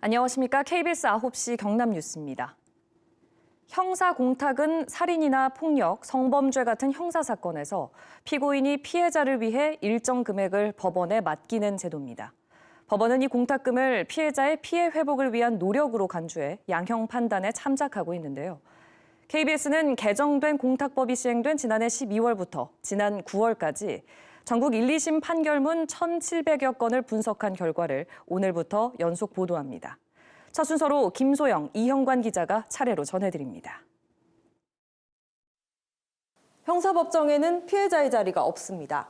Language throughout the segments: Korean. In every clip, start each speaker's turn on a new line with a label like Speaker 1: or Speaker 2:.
Speaker 1: 안녕하십니까. KBS 9시 경남 뉴스입니다. 형사 공탁은 살인이나 폭력, 성범죄 같은 형사 사건에서 피고인이 피해자를 위해 일정 금액을 법원에 맡기는 제도입니다. 법원은 이 공탁금을 피해자의 피해 회복을 위한 노력으로 간주해 양형 판단에 참작하고 있는데요. KBS는 개정된 공탁법이 시행된 지난해 12월부터 지난 9월까지 전국 1, 2심 판결문 1,700여 건을 분석한 결과를 오늘부터 연속 보도합니다. 첫 순서로 김소영, 이형관 기자가 차례로 전해드립니다.
Speaker 2: 형사법정에는 피해자의 자리가 없습니다.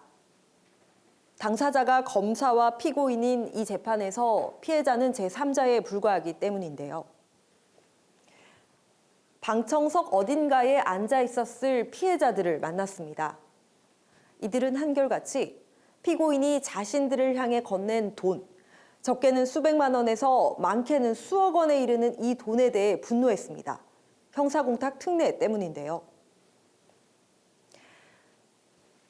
Speaker 2: 당사자가 검사와 피고인인 이 재판에서 피해자는 제3자에 불과하기 때문인데요. 방청석 어딘가에 앉아 있었을 피해자들을 만났습니다. 이들은 한결같이 피고인이 자신들을 향해 건넨 돈, 적게는 수백만 원에서 많게는 수억 원에 이르는 이 돈에 대해 분노했습니다. 형사공탁 특례 때문인데요.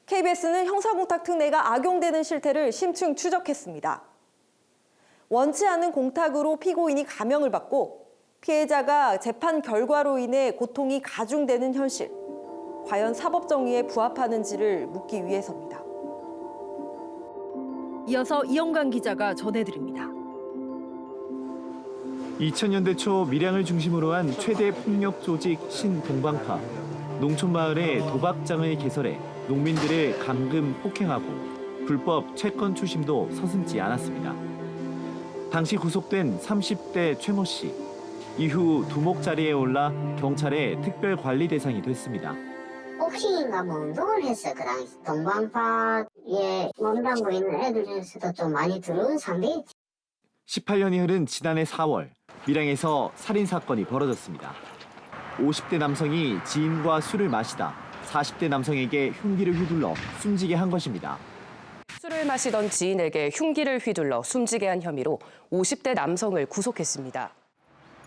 Speaker 2: KBS는 형사공탁 특례가 악용되는 실태를 심층 추적했습니다. 원치 않은 공탁으로 피고인이 감형을 받고 피해자가 재판 결과로 인해 고통이 가중되는 현실, 과연 사법정의에 부합하는지를 묻기 위해서입니다. 이어서 이영관 기자가 전해드립니다.
Speaker 3: 2000년대 초 밀양을 중심으로 한 최대 폭력 조직 신동방파. 농촌 마을에 도박장을 개설해 농민들을 감금 폭행하고 불법 채권 추심도 서슴지 않았습니다. 당시 구속된 30대 최모 씨. 이후 두목 자리에 올라 경찰의 특별 관리 대상이 됐습니다.
Speaker 4: 복싱인가 뭐 운동을 했어요. 그 당시 동방파에 몸담고 있는 애들 중에서도 좀 많이 들어온 상대였지.
Speaker 3: 18년이 흐른 지난해 4월 밀양에서 살인 사건이 벌어졌습니다. 50대 남성이 지인과 술을 마시다 40대 남성에게 흉기를 휘둘러 숨지게 한 것입니다.
Speaker 5: 술을 마시던 지인에게 흉기를 휘둘러 숨지게 한 혐의로 50대 남성을 구속했습니다.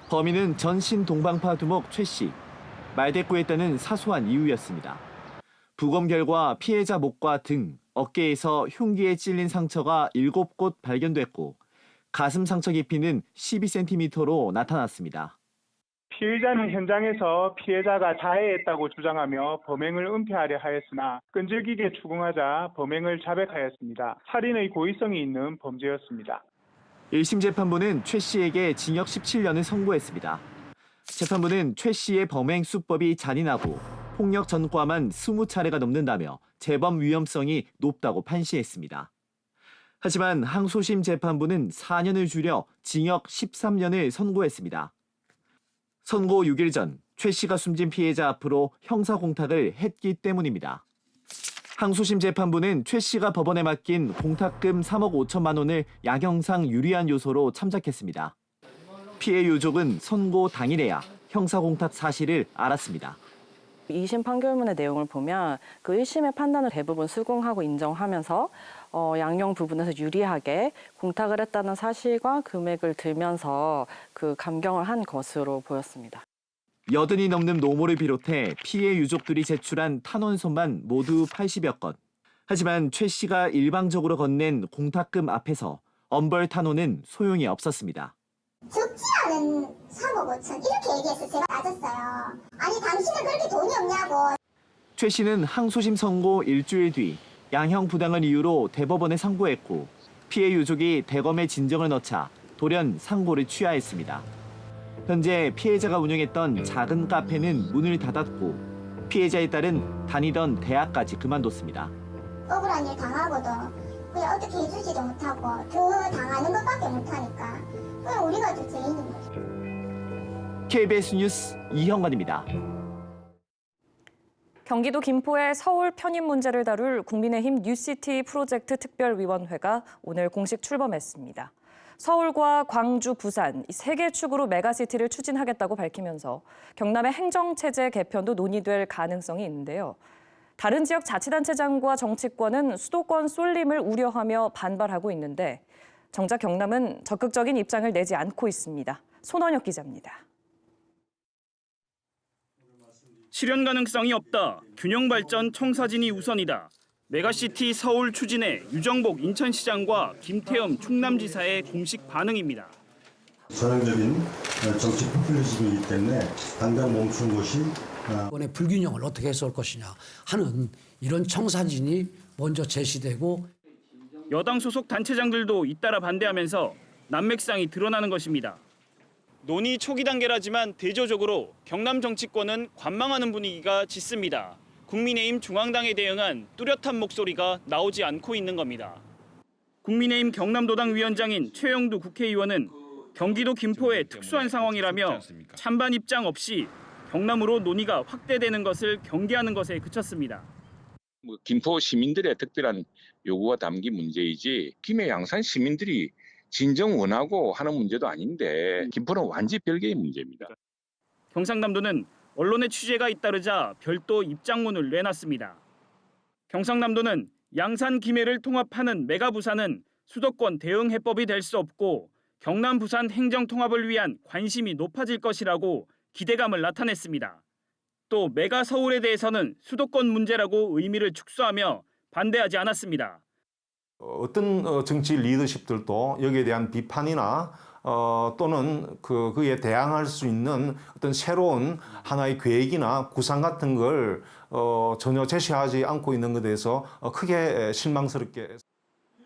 Speaker 3: 범인은 전신 동방파 두목 최 씨. 말대꾸했다는 사소한 이유였습니다. 부검 결과 피해자 목과 등, 어깨에서 흉기에 찔린 상처가 7곳 발견됐고 가슴 상처 깊이는 12cm로 나타났습니다.
Speaker 6: 피의자는 현장에서 피해자가 자해했다고 주장하며 범행을 은폐하려 하였으나 끈질기게 추궁하자 범행을 자백하였습니다. 살인의 고의성이 있는 범죄였습니다.
Speaker 3: 1심 재판부는 최 씨에게 징역 17년을 선고했습니다. 재판부는 최 씨의 범행 수법이 잔인하고 폭력 전과만 20차례가 넘는다며 재범 위험성이 높다고 판시했습니다. 하지만 항소심 재판부는 4년을 줄여 징역 13년을 선고했습니다. 선고 6일 전 최 씨가 숨진 피해자 앞으로 형사공탁을 했기 때문입니다. 항소심 재판부는 최 씨가 법원에 맡긴 공탁금 3억 5천만 원을 양형상 유리한 요소로 참작했습니다. 피해 유족은 선고 당일에야 형사공탁 사실을 알았습니다.
Speaker 7: 2심 판결문의 내용을 보면 그 1심의 판단을 대부분 수긍하고 인정하면서 양형 부분에서 유리하게 공탁을 했다는 사실과 금액을 들면서 그 감경을 한 것으로 보였습니다.
Speaker 3: 80이 넘는 노모를 비롯해 피해 유족들이 제출한 탄원서만 모두 80여 건. 하지만 최 씨가 일방적으로 건넨 공탁금 앞에서 엄벌 탄원은 소용이 없었습니다.
Speaker 4: 적지 않은 3억 5천 이렇게 얘기해서 제가 따졌어요. 아니 당신은 그렇게 돈이 없냐고.
Speaker 3: 최 씨는 항소심 선고 일주일 뒤 양형 부당을 이유로 대법원에 상고했고 피해 유족이 대검에 진정을 넣자 돌연 상고를 취하했습니다. 현재 피해자가 운영했던 작은 카페는 문을 닫았고 피해자의 딸은 다니던 대학까지 그만뒀습니다.
Speaker 4: 억울한 일 당하고도 그냥 어떻게 해주지도 못하고 더 당하는 것밖에 못하니까 그냥 우리가 더 죄인인 거죠.
Speaker 3: KBS 뉴스 이형관입니다.
Speaker 1: 경기도 김포의 서울 편입 문제를 다룰 국민의힘 뉴시티 프로젝트 특별위원회가 오늘 공식 출범했습니다. 서울과 광주, 부산 이 3개 축으로 메가시티를 추진하겠다고 밝히면서 경남의 행정체제 개편도 논의될 가능성이 있는데요. 다른 지역 자치단체장과 정치권은 수도권 쏠림을 우려하며 반발하고 있는데 정작 경남은 적극적인 입장을 내지 않고 있습니다. 손원혁 기자입니다.
Speaker 8: 실현 가능성이 없다. 균형 발전 청사진이 우선이다. 메가시티 서울 추진에 유정복 인천시장과 김태흠 충남지사의 공식 반응입니다.
Speaker 9: 전형적인 정치 포퓰리즘이기 때문에 당장 멈춘 것이
Speaker 10: 이번에 불균형을 어떻게 해소할 것이냐 하는 이런 청사진이 먼저 제시되고
Speaker 8: 여당 소속 단체장들도 잇따라 반대하면서 난맥상이 드러나는 것입니다. 논의 초기 단계라지만 대조적으로 경남 정치권은 관망하는 분위기가 짙습니다. 국민의힘 중앙당에 대응한 뚜렷한 목소리가 나오지 않고 있는 겁니다. 국민의힘 경남도당 위원장인 최영두 국회의원은 경기도 김포의 특수한 상황이라며 찬반 입장 없이 경남으로 논의가 확대되는 것을 경계하는 것에 그쳤습니다.
Speaker 11: 김포 시민들의 특별한 요구가 담긴 문제이지 김해 양산 시민들이 진정 원하고 하는 문제도 아닌데 김포는 완전히 별개의 문제입니다.
Speaker 8: 경상남도는 언론의 취재가 잇따르자 별도 입장문을 내놨습니다. 경상남도는 양산 김해를 통합하는 메가부산은 수도권 대응 해법이 될 수 없고 경남 부산 행정 통합을 위한 관심이 높아질 것이라고 기대감을 나타냈습니다. 또 메가 서울에 대해서는 수도권 문제라고 의미를 축소하며 반대하지 않았습니다.
Speaker 12: 어떤 정치 리더십들도 여기에 대한 비판이나 또는 그에 대항할 수 있는 어떤 새로운 하나의 계획이나 구상 같은 걸 전혀 제시하지 않고 있는 것에 대해서 크게 실망스럽게.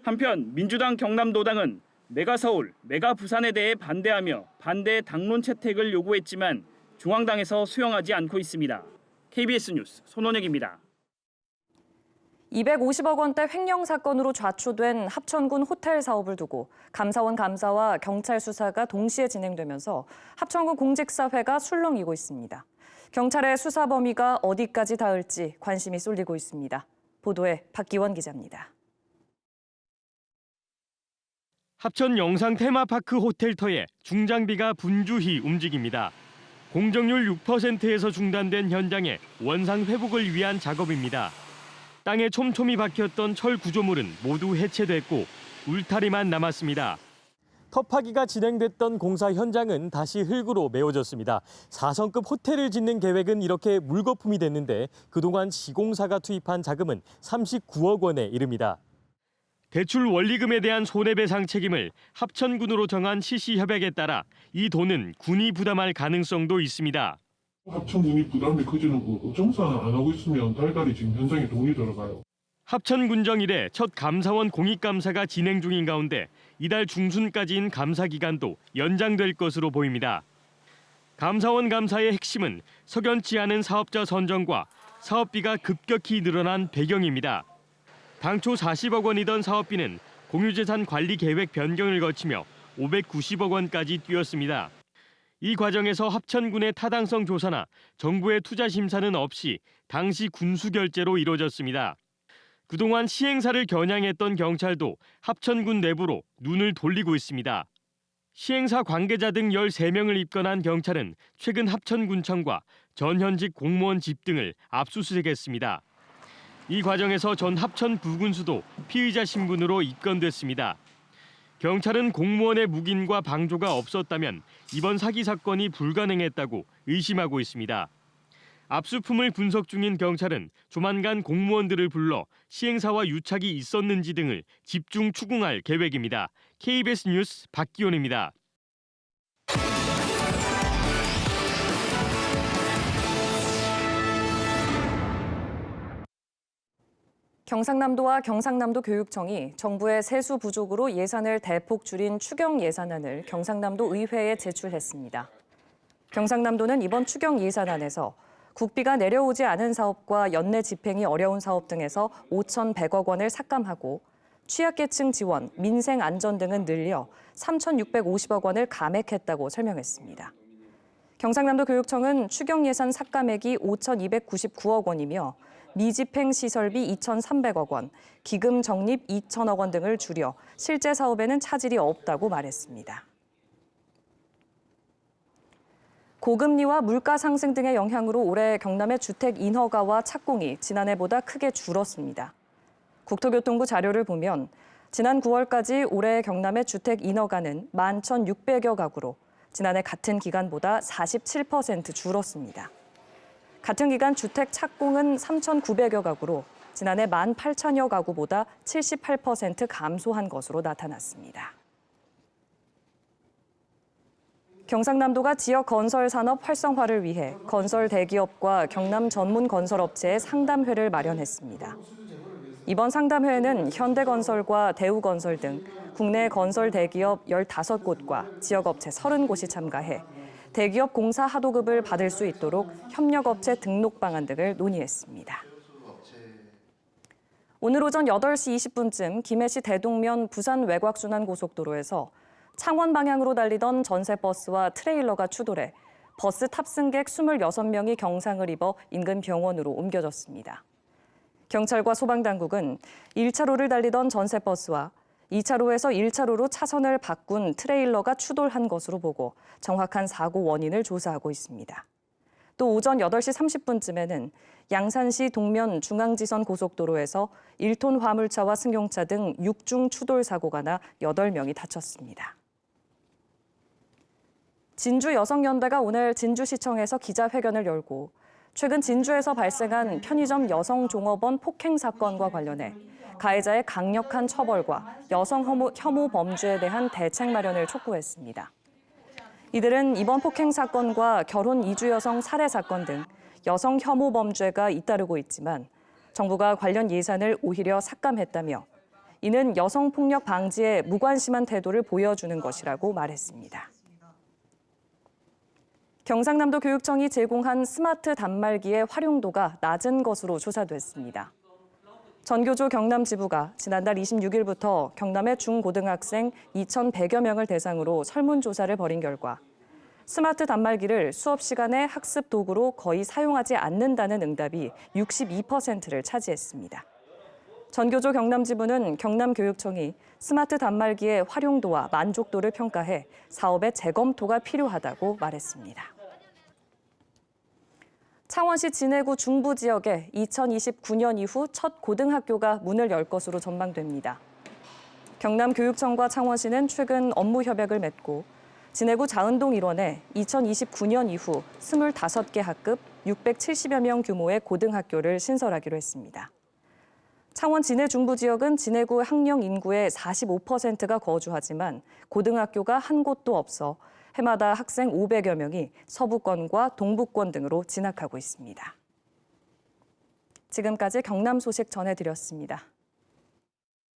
Speaker 8: 한편 민주당 경남도당은 메가서울, 메가부산에 대해 반대하며 반대 당론 채택을 요구했지만 중앙당에서 수용하지 않고 있습니다. KBS 뉴스 손원혁입니다.
Speaker 1: 250억 원대 횡령 사건으로 좌초된 합천군 호텔 사업을 두고 감사원 감사와 경찰 수사가 동시에 진행되면서 합천군 공직사회가 술렁이고 있습니다. 경찰의 수사 범위가 어디까지 닿을지 관심이 쏠리고 있습니다. 보도에 박기원 기자입니다.
Speaker 13: 합천 영상 테마파크 호텔터에 중장비가 분주히 움직입니다. 공정률 6%에서 중단된 현장의 원상 회복을 위한 작업입니다. 땅에 촘촘히 박혔던 철 구조물은 모두 해체됐고 울타리만 남았습니다. 터파기가 진행됐던 공사 현장은 다시 흙으로 메워졌습니다. 4성급 호텔을 짓는 계획은 이렇게 물거품이 됐는데 그동안 시공사가 투입한 자금은 39억 원에 이릅니다. 대출 원리금에 대한 손해배상 책임을 합천군으로 정한 CC협약에 따라 이 돈은 군이 부담할 가능성도 있습니다.
Speaker 14: 합천군이 부담이 커지는 거고 정산을 안 하고 있으면 달달이 지금 현장에 돈이 들어가요.
Speaker 13: 합천군정 이래 첫 감사원 공익감사가 진행 중인 가운데 이달 중순까지인 감사 기간도 연장될 것으로 보입니다. 감사원 감사의 핵심은 석연치 않은 사업자 선정과 사업비가 급격히 늘어난 배경입니다. 당초 40억 원이던 사업비는 공유재산 관리 계획 변경을 거치며 590억 원까지 뛰었습니다. 이 과정에서 합천군의 타당성 조사나 정부의 투자 심사는 없이 당시 군수 결재로 이루어졌습니다. 그동안 시행사를 겨냥했던 경찰도 합천군 내부로 눈을 돌리고 있습니다. 시행사 관계자 등 13명을 입건한 경찰은 최근 합천군청과 전현직 공무원 집 등을 압수수색했습니다. 이 과정에서 전 합천 부군수도 피의자 신분으로 입건됐습니다. 경찰은 공무원의 묵인과 방조가 없었다면 이번 사기 사건이 불가능했다고 의심하고 있습니다. 압수품을 분석 중인 경찰은 조만간 공무원들을 불러 시행사와 유착이 있었는지 등을 집중 추궁할 계획입니다. KBS 뉴스 박기원입니다.
Speaker 1: 경상남도와 경상남도 교육청이 정부의 세수 부족으로 예산을 대폭 줄인 추경 예산안을 경상남도 의회에 제출했습니다. 경상남도는 이번 추경 예산안에서 국비가 내려오지 않은 사업과 연내 집행이 어려운 사업 등에서 5,100억 원을 삭감하고 취약계층 지원, 민생 안전 등은 늘려 3,650억 원을 감액했다고 설명했습니다. 경상남도 교육청은 추경 예산 삭감액이 5,299억 원이며 미집행 시설비 2,300억 원, 기금 적립 2,000억 원 등을 줄여 실제 사업에는 차질이 없다고 말했습니다. 고금리와 물가 상승 등의 영향으로 올해 경남의 주택 인허가와 착공이 지난해보다 크게 줄었습니다. 국토교통부 자료를 보면 지난 9월까지 올해 경남의 주택 인허가는 11,600여 가구로 지난해 같은 기간보다 47% 줄었습니다. 같은 기간 주택 착공은 3,900여 가구로 지난해 18,000여 가구보다 78% 감소한 것으로 나타났습니다. 경상남도가 지역 건설 산업 활성화를 위해 건설 대기업과 경남 전문 건설업체의 상담회를 마련했습니다. 이번 상담회에는 현대건설과 대우건설 등 국내 건설 대기업 15곳과 지역업체 30곳이 참가해 대기업 공사 하도급을 받을 수 있도록 협력업체 등록 방안 등을 논의했습니다. 오늘 오전 8시 20분쯤 김해시 대동면 부산 외곽순환고속도로에서 창원 방향으로 달리던 전세버스와 트레일러가 추돌해 버스 탑승객 26명이 경상을 입어 인근 병원으로 옮겨졌습니다. 경찰과 소방당국은 1차로를 달리던 전세버스와 2차로에서 1차로로 차선을 바꾼 트레일러가 추돌한 것으로 보고 정확한 사고 원인을 조사하고 있습니다. 또 오전 8시 30분쯤에는 양산시 동면 중앙지선 고속도로에서 1톤 화물차와 승용차 등 6중 추돌 사고가 나 8명이 다쳤습니다. 진주여성연대가 오늘 진주시청에서 기자회견을 열고 최근 진주에서 발생한 편의점 여성종업원 폭행 사건과 관련해 가해자의 강력한 처벌과 여성 혐오 범죄에 대한 대책 마련을 촉구했습니다. 이들은 이번 폭행 사건과 결혼 이주 여성 살해 사건 등 여성 혐오 범죄가 잇따르고 있지만 정부가 관련 예산을 오히려 삭감했다며 이는 여성 폭력 방지에 무관심한 태도를 보여주는 것이라고 말했습니다. 경상남도 교육청이 제공한 스마트 단말기의 활용도가 낮은 것으로 조사됐습니다. 전교조 경남지부가 지난달 26일부터 경남의 중고등학생 2,100여 명을 대상으로 설문조사를 벌인 결과 스마트 단말기를 수업 시간에 학습 도구로 거의 사용하지 않는다는 응답이 62%를 차지했습니다. 전교조 경남지부는 경남교육청이 스마트 단말기의 활용도와 만족도를 평가해 사업의 재검토가 필요하다고 말했습니다. 창원시 진해구 중부 지역에 2029년 이후 첫 고등학교가 문을 열 것으로 전망됩니다. 경남교육청과 창원시는 최근 업무 협약을 맺고 진해구 자은동 일원에 2029년 이후 25개 학급 670여 명 규모의 고등학교를 신설하기로 했습니다. 창원 진해 중부 지역은 진해구 학령 인구의 45%가 거주하지만 고등학교가 한 곳도 없어 해마다 학생 500여 명이 서부권과 동부권 등으로 진학하고 있습니다. 지금까지 경남 소식 전해드렸습니다.